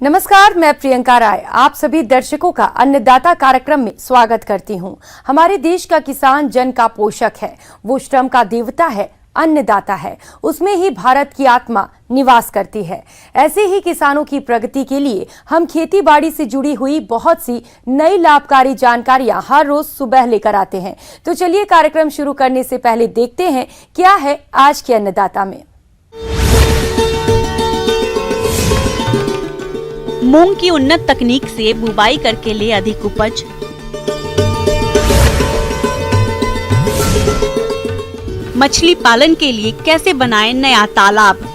नमस्कार, मैं प्रियंका राय आप सभी दर्शकों का अन्नदाता कार्यक्रम में स्वागत करती हूं। हमारे देश का किसान जन का पोषक है, वो श्रम का देवता है, अन्नदाता है, उसमें ही भारत की आत्मा निवास करती है। ऐसे ही किसानों की प्रगति के लिए हम खेती बाड़ी से जुड़ी हुई बहुत सी नई लाभकारी जानकारियां हर रोज सुबह लेकर आते हैं। तो चलिए कार्यक्रम शुरू करने से पहले देखते हैं क्या है आज के अन्नदाता में। मूंग की उन्नत तकनीक से बुवाई करके ले अधिक उपज। मछली पालन के लिए कैसे बनाएं नया तालाब।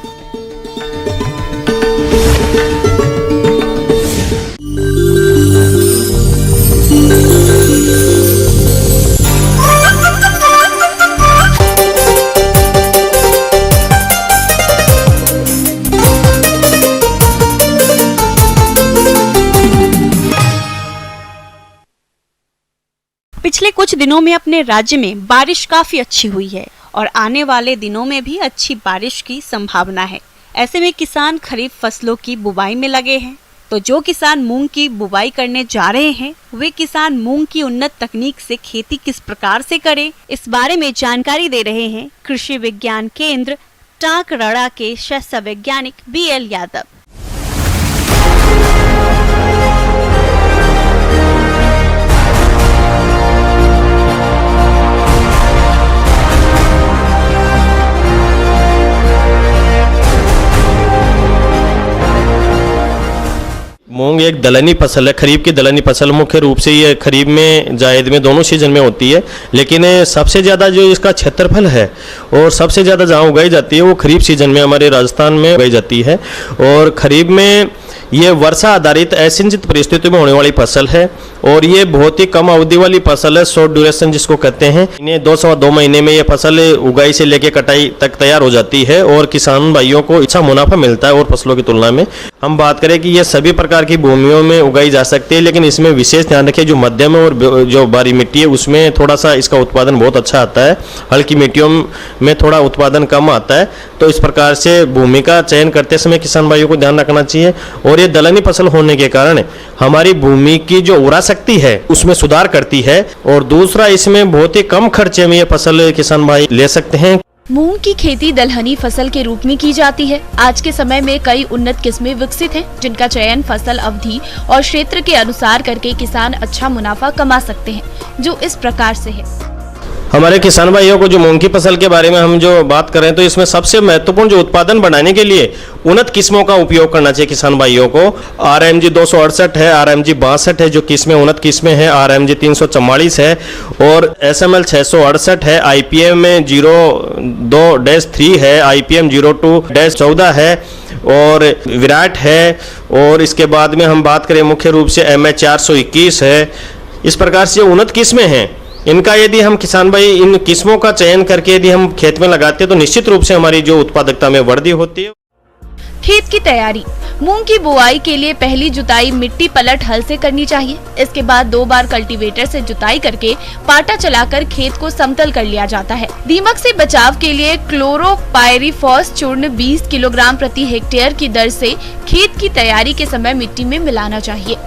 पिछले कुछ दिनों में अपने राज्य में बारिश काफी अच्छी हुई है और आने वाले दिनों में भी अच्छी बारिश की संभावना है। ऐसे में किसान खरीफ फसलों की बुवाई में लगे हैं। तो जो किसान मूंग की बुवाई करने जा रहे हैं वे किसान मूंग की उन्नत तकनीक से खेती किस प्रकार से करें, इस बारे में जानकारी दे रहे हैं कृषि विज्ञान केंद्र टांकरड़ा के शस्य वैज्ञानिक BL यादव। मूंग एक दलहनी फसल है, खरीफ की दलहनी फसल। मुख्य रूप से ये खरीफ में जायद में दोनों सीजन में होती है, लेकिन सबसे ज़्यादा जो इसका क्षेत्रफल है और सबसे ज़्यादा जहाँ उगाई जाती है वो खरीफ सीजन में हमारे राजस्थान में उगाई जाती है। और खरीफ में ये वर्षा आधारित असिंचित परिस्थितियों में होने वाली फसल है और ये बहुत ही कम अवधि वाली फसल है, शॉर्ट ड्यूरेशन जिसको कहते हैं। इन्हें 2 महीने में ये फसल उगाई से लेकर कटाई तक तैयार हो जाती है और किसान भाइयों को अच्छा मुनाफा मिलता है और फसलों की तुलना में। हम बात करें कि ये सभी प्रकार की भूमियों में उगाई जा सकती है, लेकिन इसमें विशेष ध्यान रखें जो मध्यम और जो बारी मिट्टी है उसमें थोड़ा सा इसका उत्पादन बहुत अच्छा आता है, हल्की मिट्टियों में थोड़ा उत्पादन कम आता है। तो इस प्रकार से भूमि का चयन करते समय किसान भाइयों को ध्यान रखना चाहिए। और ये दलहनी फसल होने के कारण हमारी भूमि की जो उर्वरा शक्ति है उसमें सुधार करती है और दूसरा इसमें बहुत ही कम खर्चे में ये फसल किसान भाई ले सकते हैं। मूंग की खेती दलहनी फसल के रूप में की जाती है। आज के समय में कई उन्नत किस्में विकसित हैं, जिनका चयन फसल अवधि और क्षेत्र के अनुसार करके किसान अच्छा मुनाफा कमा सकते हैं, जो इस प्रकार से है। हमारे किसान भाइयों को जो मूंग की फसल के बारे में हम जो बात करें तो इसमें सबसे महत्वपूर्ण जो उत्पादन बढ़ाने के लिए उन्नत किस्मों का उपयोग करना चाहिए किसान भाइयों को। RMG 268 है, RMG 62 है जो किस्में उन्नत किस्में हैं, RMG 344 है और SML 668 है, IPM 02-3 है, IPM 02-14 है और विराट है। और इसके बाद में हम बात करें मुख्य रूप से MH 421 है। इस प्रकार से उन्नत किस्में हैं, इनका यदि हम किसान भाई इन किस्मों का चयन करके यदि हम खेत में लगाते हैं तो निश्चित रूप से हमारी जो उत्पादकता में वृद्धि होती है। खेत की तैयारी। मूंग की बुआई के लिए पहली जुताई मिट्टी पलट हल से करनी चाहिए। इसके बाद 2 बार कल्टीवेटर से जुताई करके पाटा चलाकर खेत को समतल कर लिया जाता है। दीमक से बचाव के लिए क्लोरोपाइरीफॉस चूर्ण 20 किलोग्राम प्रति हेक्टेयर की दर से खेत की तैयारी के समय मिट्टी में मिलाना चाहिए।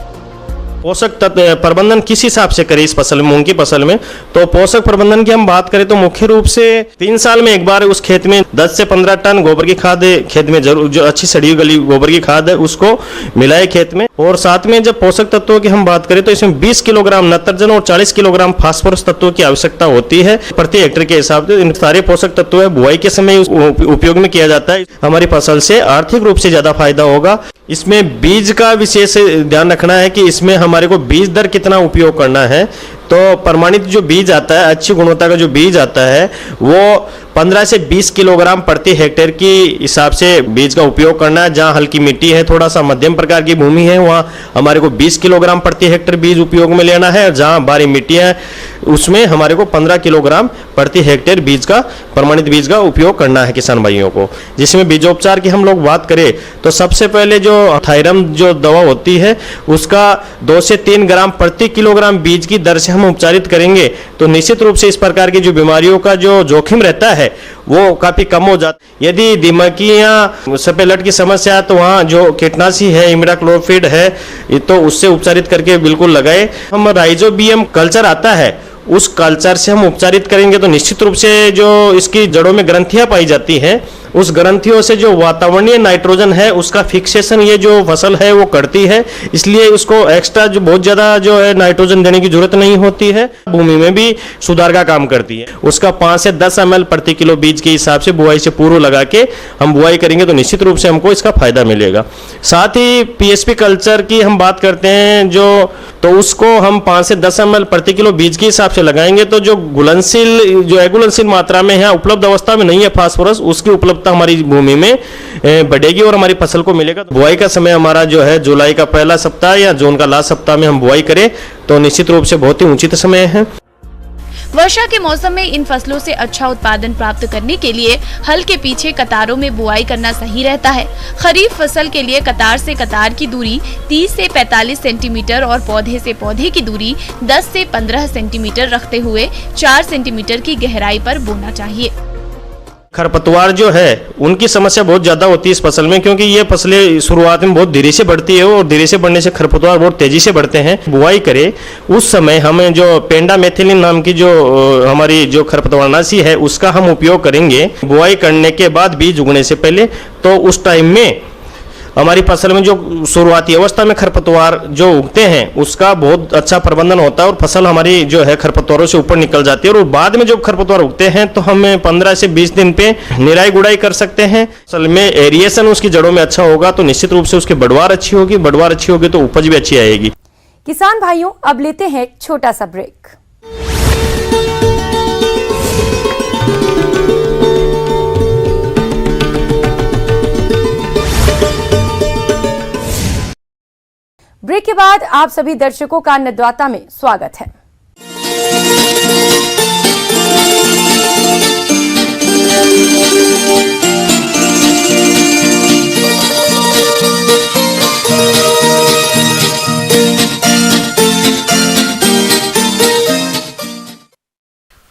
पोषक तत्व प्रबंधन किस हिसाब से करें इस फसल मूंग की फसल में, तो पोषक प्रबंधन की हम बात करें तो मुख्य रूप से 3 साल में एक बार उस खेत में 10 से 15 टन गोबर की खाद खेत में जरूर, जो अच्छी सड़ी गली गोबर की खाद है उसको मिलाए खेत में। और साथ में जब पोषक तत्वों की हम बात करें तो इसमें 20 किलोग्राम नाइट्रोजन और 40 किलोग्राम फास्फोरस तत्वों की आवश्यकता होती है प्रति हेक्टेयर के हिसाब से। इन सारे पोषक तत्व है बुआई के समय उपयोग में किया जाता है। हमारी फसल से आर्थिक रूप से ज्यादा फायदा होगा। इसमें बीज का विशेष ध्यान रखना है कि इसमें हमारे को बीज दर कितना उपयोग करना है। तो प्रमाणित जो बीज आता है, अच्छी गुणवत्ता का जो बीज आता है वो 15 से 20 किलोग्राम प्रति हेक्टेयर की हिसाब से बीज का उपयोग करना है। जहाँ हल्की मिट्टी है, थोड़ा सा मध्यम प्रकार की भूमि है, वहाँ हमारे को 20 किलोग्राम प्रति हेक्टेयर बीज उपयोग में लेना है। जहाँ बारी मिट्टी है उसमें हमारे को 15 किलोग्राम प्रति हेक्टेयर बीज का प्रमाणित बीज का उपयोग करना है किसान भाइयों को। जिसमें बीजोपचार की हम लोग बात करें तो सबसे पहले जो थायरम जो दवा होती है उसका 2 से 3 ग्राम प्रति किलोग्राम बीज की दर से हम उपचारित करेंगे तो निश्चित रूप से इस प्रकार की जो बीमारियों का जो जोखिम रहता है वो काफ़ी कम हो जाता है। यदि दिमागी या सपेलट की समस्या है तो वहाँ जो कीटनाशी है, इमिडाक्लोपिड है, तो उससे उपचारित करके बिल्कुल लगाए। हम राइजोबियम कल्चर आता है, उस कल्चर से हम उपचारित करेंगे तो निश्चित रूप से जो इसकी जड़ों में ग्रंथियां पाई जाती हैं, उस ग्रंथियों से जो वातावरणीय नाइट्रोजन है उसका फिक्सेशन ये जो फसल है वो करती है, इसलिए उसको एक्स्ट्रा जो बहुत ज़्यादा जो है नाइट्रोजन देने की जरूरत नहीं होती है। भूमि में भी सुधार का काम करती है। उसका 5 से 10 ml प्रति किलो बीज के हिसाब से बुआई से पूर्व लगा के हम बुआई करेंगे तो निश्चित रूप से हमको इसका फायदा मिलेगा। साथ ही पीएसपी कल्चर की हम बात करते हैं तो उसको हम 5 से 10 ml प्रति किलो बीज के हिसाब से लगाएंगे तो जो एगुलनशील मात्रा में है, उपलब्ध अवस्था में नहीं है फास्फोरस, उसकी उपलब्धता हमारी भूमि में बढ़ेगी और हमारी फसल को मिलेगा। बुआई का समय हमारा जो है जुलाई का पहला सप्ताह या जून का लास्ट सप्ताह में हम बुआई करें तो निश्चित रूप से बहुत ही उचित समय है। वर्षा के मौसम में इन फसलों से अच्छा उत्पादन प्राप्त करने के लिए हल के पीछे कतारों में बुआई करना सही रहता है। खरीफ फसल के लिए कतार से कतार की दूरी 30 से 45 सेंटीमीटर और पौधे से पौधे की दूरी 10 से 15 सेंटीमीटर रखते हुए 4 सेंटीमीटर की गहराई पर बोना चाहिए। खरपतवार जो है उनकी समस्या बहुत ज़्यादा होती है इस फसल में, क्योंकि ये फसलें शुरुआत में बहुत धीरे से बढ़ती है और धीरे से बढ़ने से खरपतवार बहुत तेज़ी से बढ़ते हैं। बुआई करें उस समय हमें जो पेंडामेथिलिन नाम की जो हमारी जो खरपतवारनाशी है उसका हम उपयोग करेंगे। बुआई करने के बाद बीज उगने से पहले, तो उस टाइम में हमारी फसल में जो शुरुआती अवस्था में खरपतवार जो उगते हैं उसका बहुत अच्छा प्रबंधन होता है और फसल हमारी जो है खरपतवारों से ऊपर निकल जाती है। और बाद में जब खरपतवार उगते हैं तो हमें 15 से 20 दिन पे निराई गुड़ाई कर सकते हैं। फसल में एरिएशन उसकी जड़ों में अच्छा होगा तो निश्चित रूप से उसकी बढ़वार अच्छी होगी, बढ़वार अच्छी होगी तो उपज भी अच्छी आएगी। किसान भाइयों, अब लेते हैं एक छोटा सा ब्रेक। ब्रेक के बाद आप सभी दर्शकों का अन्नदाता में स्वागत है।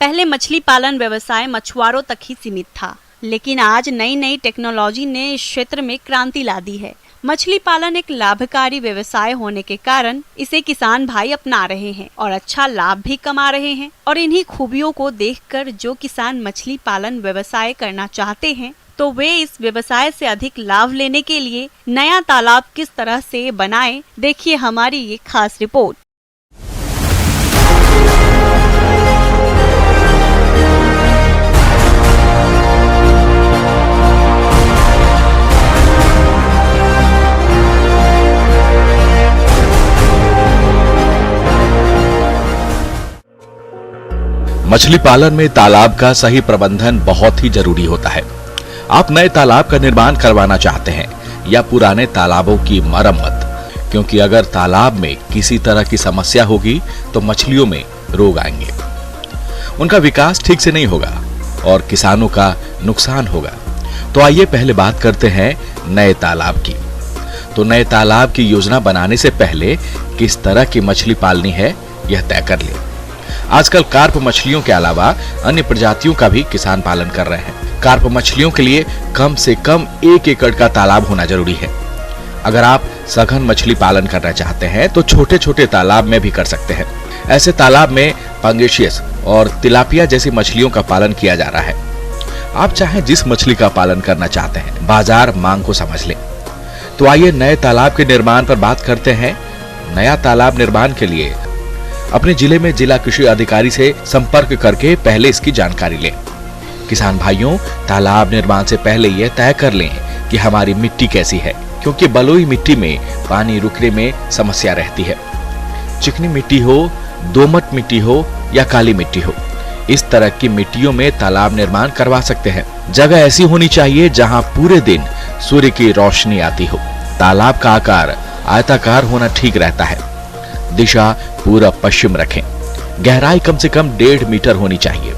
पहले मछली पालन व्यवसाय मछुआरों तक ही सीमित था, लेकिन आज नई नई टेक्नोलॉजी ने इस क्षेत्र में क्रांति ला दी है। मछली पालन एक लाभकारी व्यवसाय होने के कारण इसे किसान भाई अपना रहे हैं और अच्छा लाभ भी कमा रहे हैं। और इन्हीं खूबियों को देखकर जो किसान मछली पालन व्यवसाय करना चाहते हैं तो वे इस व्यवसाय से अधिक लाभ लेने के लिए नया तालाब किस तरह से बनाएं, देखिए हमारी ये खास रिपोर्ट। मछली पालन में तालाब का सही प्रबंधन बहुत ही जरूरी होता है। आप नए तालाब का निर्माण करवाना चाहते हैं या पुराने तालाबों की मरम्मत, क्योंकि अगर तालाब में किसी तरह की समस्या होगी तो मछलियों में रोग आएंगे, उनका विकास ठीक से नहीं होगा और किसानों का नुकसान होगा। तो आइए पहले बात करते हैं नए तालाब की। तो नए तालाब की योजना बनाने से पहले किस तरह की मछली पालनी है यह तय कर लें। आजकल कार्प मछलियों के अलावा अन्य प्रजातियों का भी किसान पालन कर रहे हैं। कार्प मछलियों के लिए कम से कम 1 एकड़ का तालाब होना जरूरी है। अगर आप सघन मछली पालन करना चाहते हैं तो छोटे छोटे तालाब में भी कर सकते हैं। ऐसे तालाब में पंगेशियस और तिलापिया जैसी मछलियों का पालन किया जा रहा है। आप चाहे जिस मछली का पालन करना चाहते हैं, बाजार मांग को समझ लें। तो आइए नए तालाब के निर्माण पर बात करते हैं। नया तालाब निर्माण के लिए अपने जिले में जिला कृषि अधिकारी से संपर्क करके पहले इसकी जानकारी लें। किसान भाइयों, तालाब निर्माण से पहले यह तय कर लें कि हमारी मिट्टी कैसी है, क्योंकि बलुई मिट्टी में पानी रुकने में समस्या रहती है। चिकनी मिट्टी हो, दोमट मिट्टी हो या काली मिट्टी हो, इस तरह की मिट्टियों में तालाब निर्माण करवा सकते हैं। जगह ऐसी होनी चाहिए जहां पूरे दिन सूर्य की रोशनी आती हो। तालाब का आकार आयताकार होना ठीक रहता है। दिशा पूरब पश्चिम रखें। गहराई कम से कम 1.5 मीटर होनी चाहिए।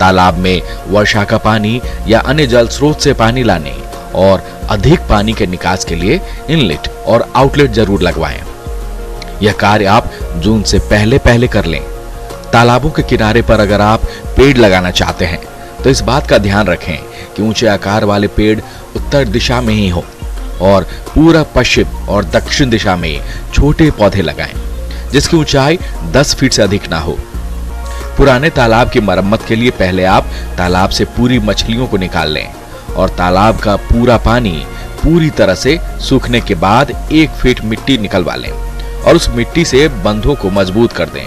तालाब में वर्षा का पानी या अन्य जल स्रोत से पानी लाने और अधिक पानी के निकास के लिए इनलेट और आउटलेट जरूर लगवाएं। यह कार्य आप जून से पहले कर लें। तालाबों के किनारे पर अगर आप पेड़ लगाना चाहते हैं तो इस बात का ध्यान रखें कि ऊंचे आकार वाले पेड़ उत्तर दिशा में ही हो और पूर्व, पश्चिम और दक्षिण दिशा में छोटे पौधे लगाएं जिसकी ऊंचाई 10 फीट से अधिक ना हो। पुराने तालाब की मरम्मत के लिए पहले आप तालाब से पूरी मछलियों को निकाल लें और तालाब का पूरा पानी पूरी तरह से सूखने के बाद 1 फीट मिट्टी निकलवा लें और उस मिट्टी से बंधों को मजबूत कर दें।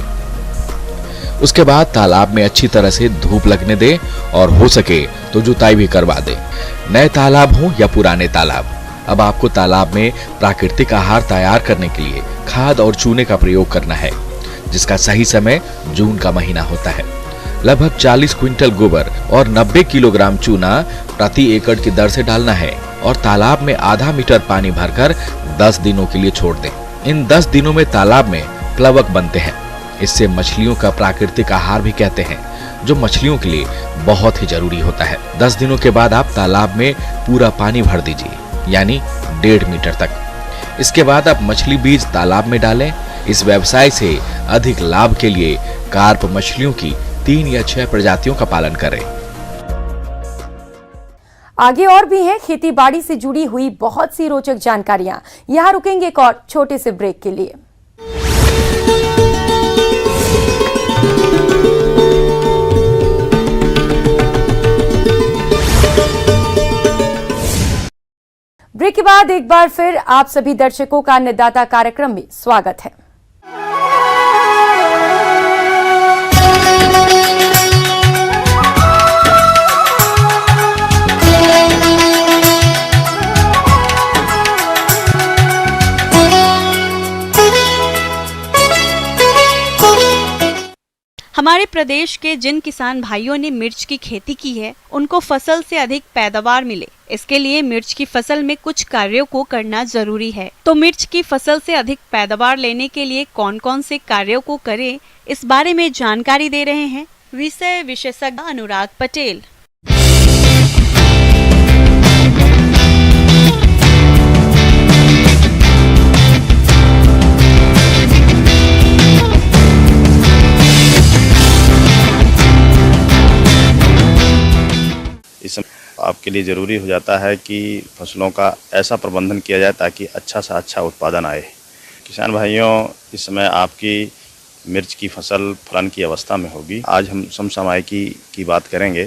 उसके बाद तालाब में अच्छी तरह से धूप लगने दें और हो सके तो जुताई भी करवा दें। नए तालाब हो या पुराने तालाब, अब आपको तालाब में प्राकृतिक आहार तैयार करने के लिए खाद और चूने का प्रयोग करना है, जिसका सही समय जून का महीना होता है। लगभग 40 क्विंटल गोबर और 90 किलोग्राम चूना प्रति एकड़ की दर से डालना है और तालाब में आधा मीटर पानी भरकर 10 दिनों के लिए छोड़ दें। इन 10 दिनों में तालाब में प्लवक बनते हैं। इससे मछलियों का प्राकृतिक आहार भी कहते हैं, जो मछलियों के लिए बहुत ही जरूरी होता है। 10 दिनों के बाद आप तालाब में पूरा पानी भर दीजिए, यानी 1.5 मीटर तक। इसके बाद आप मछली बीज तालाब में डालें। इस व्यवसाय से अधिक लाभ के लिए कार्प मछलियों की 3 या 6 प्रजातियों का पालन करें। आगे और भी है खेती बाड़ी से जुड़ी हुई बहुत सी रोचक जानकारियां। यहां रुकेंगे एक और छोटे से ब्रेक के लिए। ब्रेक के बाद एक बार फिर आप सभी दर्शकों का अन्नदाता कार्यक्रम में स्वागत है। हमारे प्रदेश के जिन किसान भाइयों ने मिर्च की खेती की है, उनको फसल से अधिक पैदावार मिले, इसके लिए मिर्च की फसल में कुछ कार्यों को करना जरूरी है। तो मिर्च की फसल से अधिक पैदावार लेने के लिए कौन कौन से कार्यों को करें, इस बारे में जानकारी दे रहे हैं विषय विशेषज्ञ अनुराग पटेल। इस समय आपके लिए ज़रूरी हो जाता है कि फसलों का ऐसा प्रबंधन किया जाए ताकि अच्छा से अच्छा उत्पादन आए। किसान भाइयों, इस समय आपकी मिर्च की फसल फलन की अवस्था में होगी। आज हम समसामयिकी की बात करेंगे।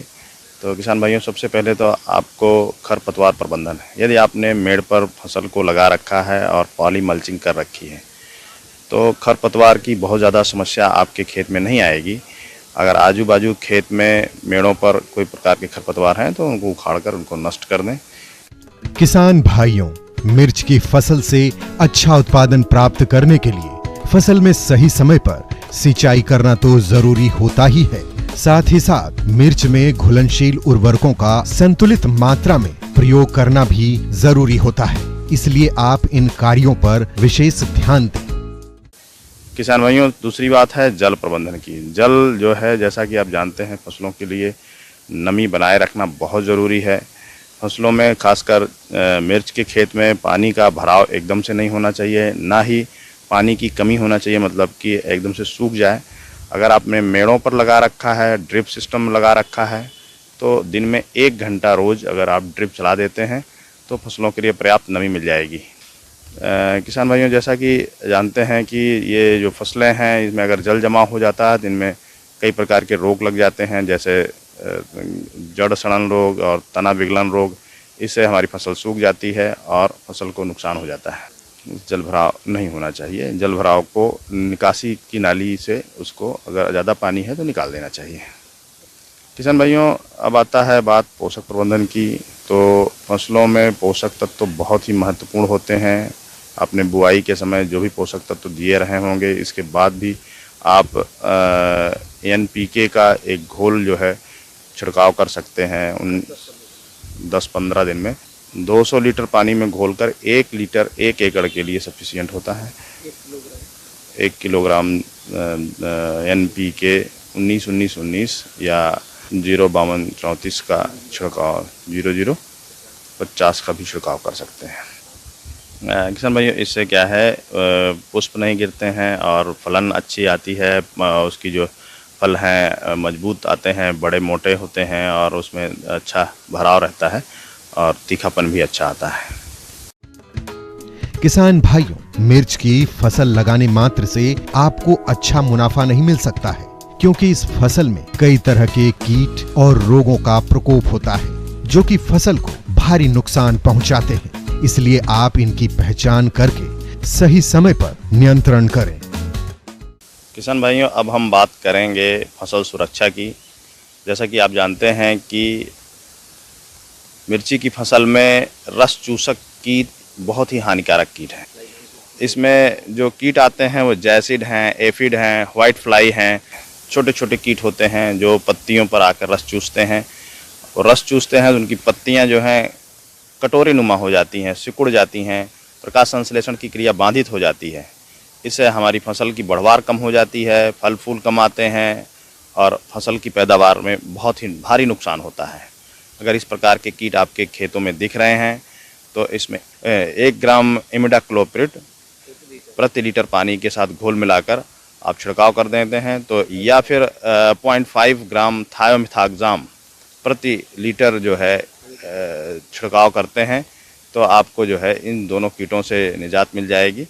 तो किसान भाइयों, सबसे पहले तो आपको खरपतवार प्रबंधन है। यदि आपने मेड़ पर फसल को लगा रखा है और पॉली मल्चिंग कर रखी है तो खरपतवार की बहुत ज़्यादा समस्या आपके खेत में नहीं आएगी। अगर आजू बाजू खेत में मेड़ों पर कोई प्रकार के खरपतवार हैं तो उनको उखाड़कर उनको नष्ट कर दें। किसान भाइयों, मिर्च की फसल से अच्छा उत्पादन प्राप्त करने के लिए फसल में सही समय पर सिंचाई करना तो जरूरी होता ही है। साथ ही साथ मिर्च में घुलनशील उर्वरकों का संतुलित मात्रा में प्रयोग करना भी जरूरी होता है। इसलिए आप इन कार्यों पर विशेष ध्यान दें। किसान भाइयों, दूसरी बात है जल प्रबंधन की। जल जो है, जैसा कि आप जानते हैं, फसलों के लिए नमी बनाए रखना बहुत ज़रूरी है। फसलों में खासकर मिर्च के खेत में पानी का भराव एकदम से नहीं होना चाहिए, ना ही पानी की कमी होना चाहिए, मतलब कि एकदम से सूख जाए। अगर आपने मेड़ों पर लगा रखा है, ड्रिप सिस्टम लगा रखा है, तो दिन में 1 घंटा रोज़ अगर आप ड्रिप चला देते हैं तो फसलों के लिए पर्याप्त नमी मिल जाएगी। किसान भाइयों, जैसा कि जानते हैं कि ये जो फसलें हैं, इसमें अगर जल जमा हो जाता है तो इनमें कई प्रकार के रोग लग जाते हैं, जैसे जड़ सड़न रोग और तना विगलन रोग। इससे हमारी फसल सूख जाती है और फसल को नुकसान हो जाता है। जल भराव नहीं होना चाहिए। जल भराव को निकासी की नाली से उसको अगर ज़्यादा पानी है तो निकाल देना चाहिए। किसान भाइयों, अब आता है बात पोषक प्रबंधन की। तो फसलों में पोषक तत्व तो बहुत ही महत्वपूर्ण होते हैं। आपने बुआई के समय जो भी पोषक तत्व दिए रहे होंगे, इसके बाद भी आप NPK का एक घोल जो है छिड़काव कर सकते हैं। उन 10-15 दिन में 200 लीटर पानी में घोलकर 1 लीटर 1 एकड़ के लिए सफिशिएंट होता है। 1 किलोग्राम NPK 19-19-19 या 052-34 का छिड़काव, 00-50 का भी छिड़काव कर सकते हैं। किसान भाइयों, इससे क्या है, पुष्प नहीं गिरते हैं और फलन अच्छी आती है। उसकी जो फल हैं मजबूत आते हैं, बड़े मोटे होते हैं और उसमें अच्छा भराव रहता है और तीखापन भी अच्छा आता है। किसान भाइयों, मिर्च की फसल लगाने मात्र से आपको अच्छा मुनाफा नहीं मिल सकता है, क्योंकि इस फसल में कई तरह के कीट और रोगों का प्रकोप होता है जो कि फसल को भारी नुकसान पहुंचाते हैं। इसलिए आप इनकी पहचान करके सही समय पर नियंत्रण करें। किसान भाइयों, अब हम बात करेंगे फसल सुरक्षा की। जैसा कि आप जानते हैं कि मिर्ची की फसल में रस चूसक कीट बहुत ही हानिकारक कीट हैं। इसमें जो कीट आते हैं वो जैसिड हैं, एफिड हैं, व्हाइट फ्लाई हैं। छोटे छोटे कीट होते हैं जो पत्तियों पर आकर रस चूसते हैं और रस चूसते हैं तो उनकी पत्तियां जो हैं कटोरी नुमा हो जाती हैं, सिकुड़ जाती हैं, प्रकाश संश्लेषण की क्रिया बाधित हो जाती है। इससे हमारी फसल की बढ़वार कम हो जाती है, फल फूल कम आते हैं और फसल की पैदावार में बहुत ही भारी नुकसान होता है। अगर इस प्रकार के कीट आपके खेतों में दिख रहे हैं तो इसमें 1 ग्राम इमिडाक्लोप्रिड प्रति लीटर पानी के साथ घोल मिलाकर आप छिड़काव कर देते हैं तो, या फिर 0.5 ग्राम थायोमिथाक्साम प्रति लीटर जो है छिड़काव करते हैं तो आपको जो है इन दोनों कीटों से निजात मिल जाएगी।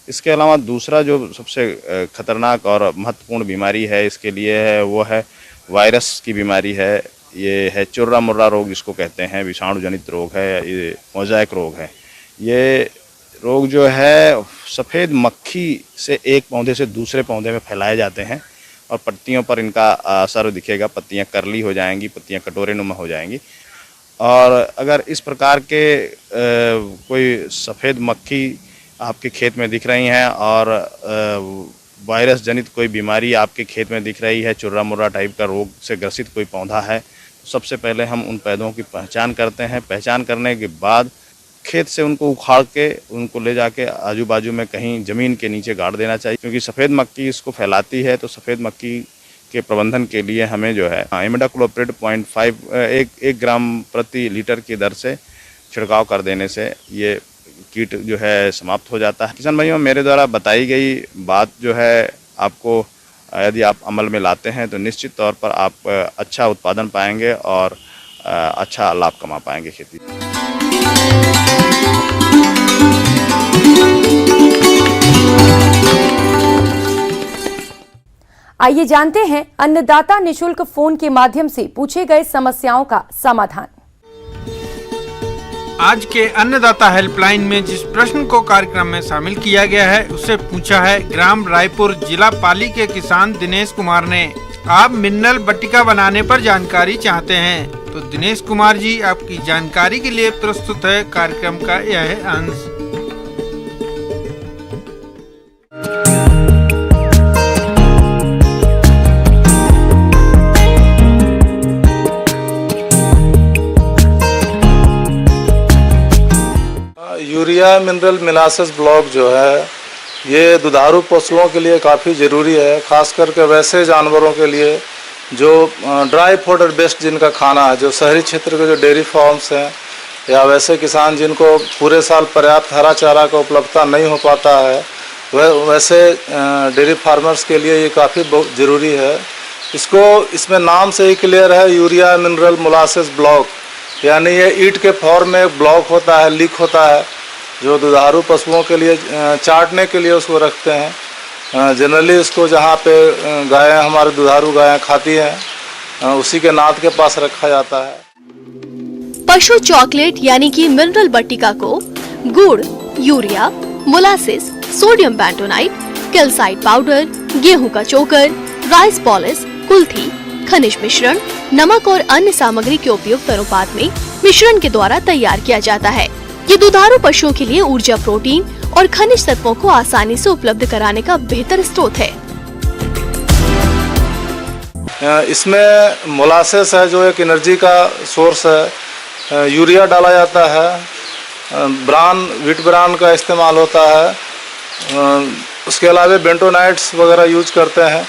इसके अलावा दूसरा जो सबसे खतरनाक और महत्वपूर्ण बीमारी है इसके लिए है वो है वायरस की बीमारी है। ये है चुर्रा मुर्रा रोग जिसको कहते हैं, विषाणु जनित रोग है, ये मोज़ेक रोग है। ये रोग जो है सफ़ेद मक्खी से एक पौधे से दूसरे पौधे में फैलाए जाते हैं और पत्तियों पर इनका असर दिखेगा, पत्तियां करली हो जाएंगी, पत्तियां कटोरे नुमा हो जाएंगी। और अगर इस प्रकार के कोई सफ़ेद मक्खी आपके खेत में दिख रही हैं और वायरस जनित कोई बीमारी आपके खेत में दिख रही है, चुर्रा मुर्रा टाइप का रोग से ग्रसित कोई पौधा है, तो सबसे पहले हम उन पौधों की पहचान करते हैं। पहचान करने के बाद खेत से उनको उखाड़ के उनको ले जाके आजू बाजू में कहीं ज़मीन के नीचे गाड़ देना चाहिए, क्योंकि सफ़ेद मक्खी इसको फैलाती है। तो सफ़ेद मक्खी के प्रबंधन के लिए हमें जो है इमिडाक्लोप्रिड 1 ग्राम प्रति लीटर की दर से छिड़काव कर देने से ये कीट जो है समाप्त हो जाता है। किसान भाइयों, मेरे द्वारा बताई गई बात जो है आपको यदि आप अमल में लाते हैं तो निश्चित तौर पर आप अच्छा उत्पादन पाएंगे और अच्छा लाभ कमा पाएंगे खेती। आइए जानते हैं अन्नदाता निशुल्क फोन के माध्यम से पूछे गए समस्याओं का समाधान। आज के अन्नदाता हेल्पलाइन में जिस प्रश्न को कार्यक्रम में शामिल किया गया है उसे पूछा है ग्राम रायपुर जिला पाली के किसान दिनेश कुमार ने। आप मिनरल बट्टिका बनाने पर जानकारी चाहते हैं तो दिनेश कुमार जी आपकी जानकारी के लिए प्रस्तुत है कार्यक्रम का यह अंश। यूरिया मिनरल मिलासेस ब्लॉक जो है ये दुधारू पशुओं के लिए काफ़ी ज़रूरी है, खास करके वैसे जानवरों के लिए जो ड्राई फॉडर बेस्ड जिनका खाना है, जो शहरी क्षेत्र के जो डेयरी फार्म्स हैं या वैसे किसान जिनको पूरे साल पर्याप्त हरा चारा का उपलब्धता नहीं हो पाता है, वैसे डेयरी फार्मर्स के लिए ये काफ़ी बहुत ज़रूरी है। इसमें नाम से ही क्लियर है, यूरिया मिनरल मोलासेस ब्लॉक, यानी ये ईंट के फॉर्म में ब्लॉक होता है, लीक होता है, जो दुधारू पशुओं के लिए चाटने के लिए उसको रखते हैं। जनरली उसको जहाँ पे गायें हमारे दुधारू गायें खाती हैं उसी के नाद के पास रखा जाता है। पशु चॉकलेट यानी कि मिनरल बट्टिका को गुड़, urea, molasses, sodium bentonite, calcite powder, गेहूं का चोकर, राइस पॉलिश, कुल्थी, खनिज मिश्रण, नमक और अन्य सामग्री के उपयुक्त अनुपात में मिश्रण के द्वारा तैयार किया जाता है। ये दुधारू पशुओं के लिए ऊर्जा, प्रोटीन और खनिज तत्वों को आसानी से उपलब्ध कराने का बेहतर स्रोत है। इसमें मोलासेस है जो एक एनर्जी का सोर्स है, यूरिया डाला जाता है, व्हीट ब्रान का इस्तेमाल होता है, उसके अलावा बेंटोनाइट्स वगैरह यूज करते हैं।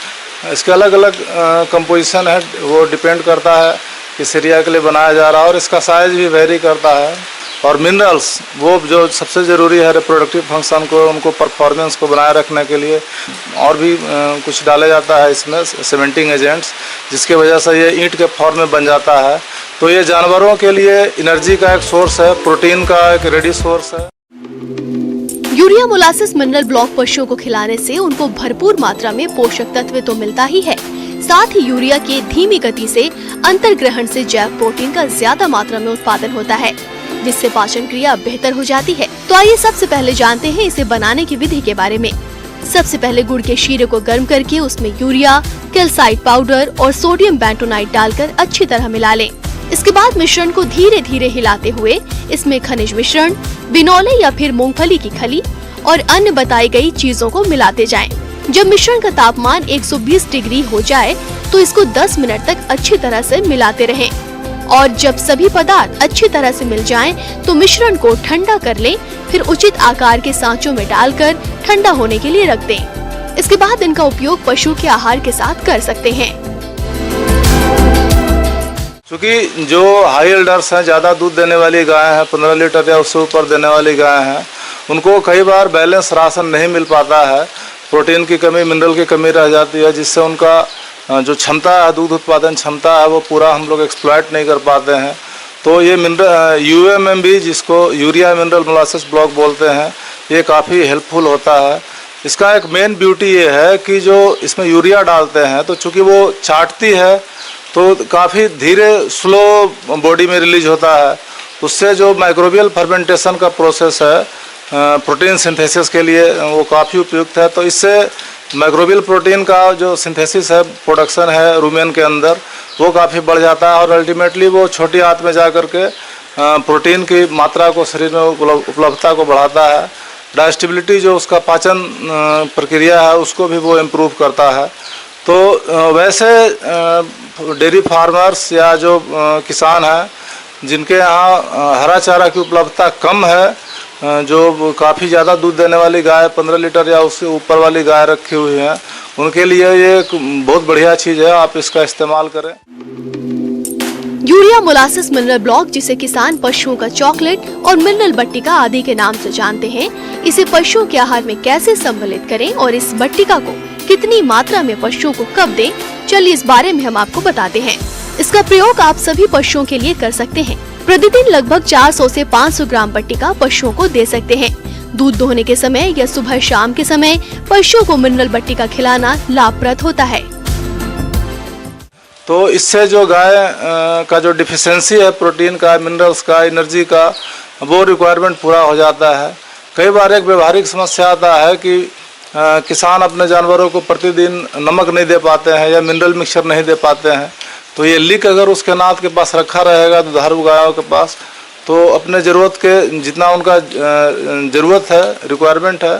इसके अलग अलग कंपोजिशन है, वो डिपेंड करता है किस एरिया के लिए बनाया जा रहा है और इसका साइज भी वेरी करता है। और मिनरल्स वो जो सबसे ज़रूरी है रिप्रोडक्टिव फंक्शन को, उनको परफॉर्मेंस को बनाए रखने के लिए और भी कुछ डाला जाता है इसमें सीमेंटिंग एजेंट्स, जिसके वजह से ये ईंट के फॉर्म में बन जाता है। तो ये जानवरों के लिए एनर्जी का एक सोर्स है, प्रोटीन का एक रेडी सोर्स है। यूरिया मोलासिस मिनरल ब्लॉक पशुओं को खिलाने से उनको भरपूर मात्रा में पोषक तत्व तो मिलता ही है, साथ ही यूरिया के धीमी गति से अंतर्ग्रहण से जैव प्रोटीन का ज्यादा मात्रा में उत्पादन होता है, जिससे पाचन क्रिया बेहतर हो जाती है। तो आइए सबसे पहले जानते हैं इसे बनाने की विधि के बारे में। सबसे पहले गुड़ के शीरे को गर्म करके उसमें यूरिया, कैल्साइट पाउडर और सोडियम बेंटोनाइट डालकर अच्छी तरह मिला लें। इसके बाद मिश्रण को धीरे धीरे हिलाते हुए इसमें खनिज मिश्रण, बिनौले या फिर मूंगफली की खली और अन्य बताई गई चीजों को मिलाते जाएं। जब मिश्रण का तापमान 120 डिग्री हो जाए तो इसको 10 मिनट तक अच्छी तरह से मिलाते रहें और जब सभी पदार्थ अच्छी तरह से मिल जाएं, तो मिश्रण को ठंडा कर लें। फिर उचित आकार के सांचों में डालकर ठंडा होने के लिए रख दें। इसके बाद इनका उपयोग पशु के आहार के साथ कर सकते हैं। क्योंकि जो हाई एल्डर्स हैं, ज़्यादा दूध देने वाली गाय हैं, 15 लीटर या उससे ऊपर देने वाली गाय हैं, उनको कई बार बैलेंस राशन नहीं मिल पाता है, प्रोटीन की कमी, मिनरल की कमी रह जाती है, जिससे उनका जो क्षमता है, दूध उत्पादन क्षमता है, वो पूरा हम लोग एक्सप्लॉइट नहीं कर पाते हैं। तो ये मिनरल UMMB, जिसको यूरिया मिनरल मोलासिस ब्लॉक बोलते हैं, ये काफ़ी हेल्पफुल होता है। इसका एक मेन ब्यूटी ये है कि जो इसमें यूरिया डालते हैं तो चूँकि वो चाटती है तो काफ़ी धीरे स्लो बॉडी में रिलीज होता है। उससे जो माइक्रोबियल फर्मेंटेशन का प्रोसेस है प्रोटीन सिंथेसिस के लिए वो काफ़ी उपयुक्त है। तो इससे माइक्रोबियल प्रोटीन का जो सिंथेसिस है, प्रोडक्शन है रूमेन के अंदर, वो काफ़ी बढ़ जाता है और अल्टीमेटली वो छोटी आंत में जा कर के प्रोटीन की मात्रा को शरीर में उपलब्धता को बढ़ाता है। डाइजेस्टिबिलिटी जो उसका पाचन प्रक्रिया है उसको भी वो इम्प्रूव करता है। तो वैसे डेयरी फार्मर्स या जो किसान हैं जिनके यहाँ हरा चारा की उपलब्धता कम है, जो काफ़ी ज़्यादा दूध देने वाली गाय 15 लीटर या उससे ऊपर वाली गाय रखी हुई हैं, उनके लिए ये एक बहुत बढ़िया चीज़ है, आप इसका इस्तेमाल करें। यूरिया मोलासिस मिनरल ब्लॉक, जिसे किसान पशुओं का चॉकलेट और मिनरल बट्टिका आदि के नाम से जानते हैं, इसे पशुओं के आहार में कैसे सम्मिलित करें और इस बट्टिका को कितनी मात्रा में पशुओं को कब दें, चलिए इस बारे में हम आपको बताते हैं। इसका प्रयोग आप सभी पशुओं के लिए कर सकते हैं। प्रतिदिन लगभग 400 से 500 ग्राम बट्टिका पशुओं को दे सकते हैं। दूध दोहने के समय या सुबह शाम के समय पशुओं को मिनरल बट्टिका खिलाना लाभप्रद होता है। तो इससे जो गाय का जो डिफिशियंसी है प्रोटीन का, मिनरल्स का, एनर्जी का, वो रिक्वायरमेंट पूरा हो जाता है। कई बार एक व्यवहारिक समस्या आता है कि किसान अपने जानवरों को प्रतिदिन नमक नहीं दे पाते हैं या मिनरल मिक्सचर नहीं दे पाते हैं। तो ये लीक अगर उसके नाथ के पास रखा रहेगा दुधारू गायों के पास, तो अपने ज़रूरत के जितना उनका ज़रूरत है, रिक्वायरमेंट है,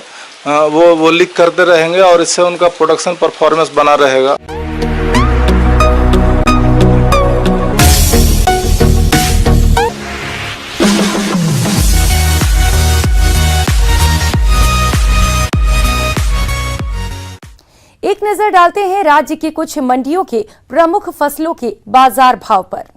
वो लीक करते रहेंगे और इससे उनका प्रोडक्शन परफॉर्मेंस बना रहेगा। एक नजर डालते हैं राज्य की कुछ मंडियों के प्रमुख फसलों के बाजार भाव पर।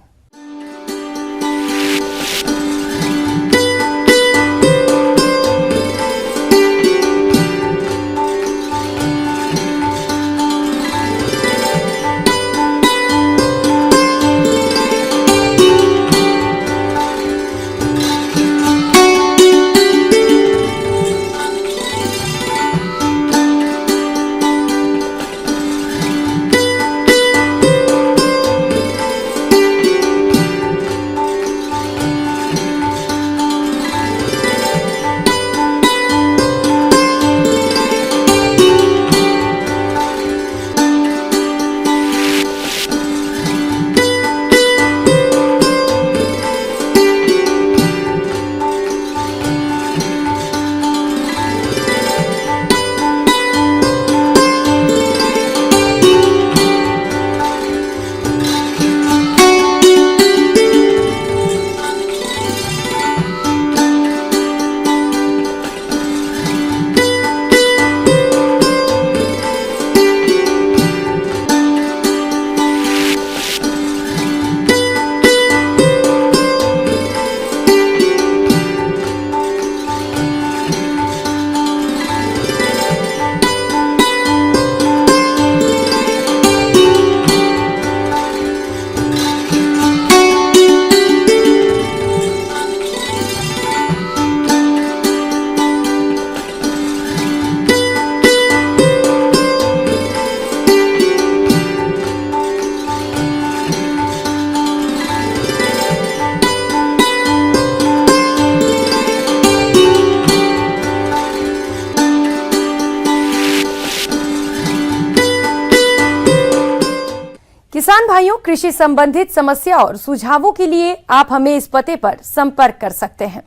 किसान भाइयों, कृषि संबंधित समस्या और सुझावों के लिए आप हमें इस पते पर संपर्क कर सकते हैं।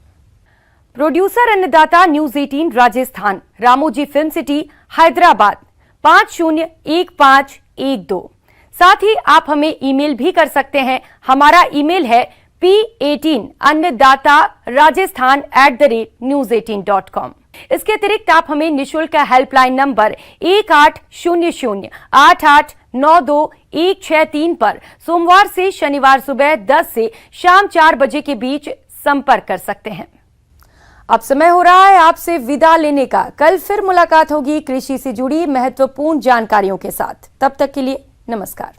प्रोड्यूसर अन्नदाता news 18 Rajasthan, Ramoji film city, Hyderabad 501512। साथ ही आप हमें ईमेल भी कर सकते हैं। हमारा ईमेल है p18annadatarajasthan@news18.com। इसके अतिरिक्त आप हमें निःशुल्क हेल्पलाइन नंबर 1800-8892-163 पर सोमवार से शनिवार सुबह 10 से शाम 4 बजे के बीच संपर्क कर सकते हैं। अब समय हो रहा है आपसे विदा लेने का। कल फिर मुलाकात होगी कृषि से जुड़ी महत्वपूर्ण जानकारियों के साथ। तब तक के लिए नमस्कार।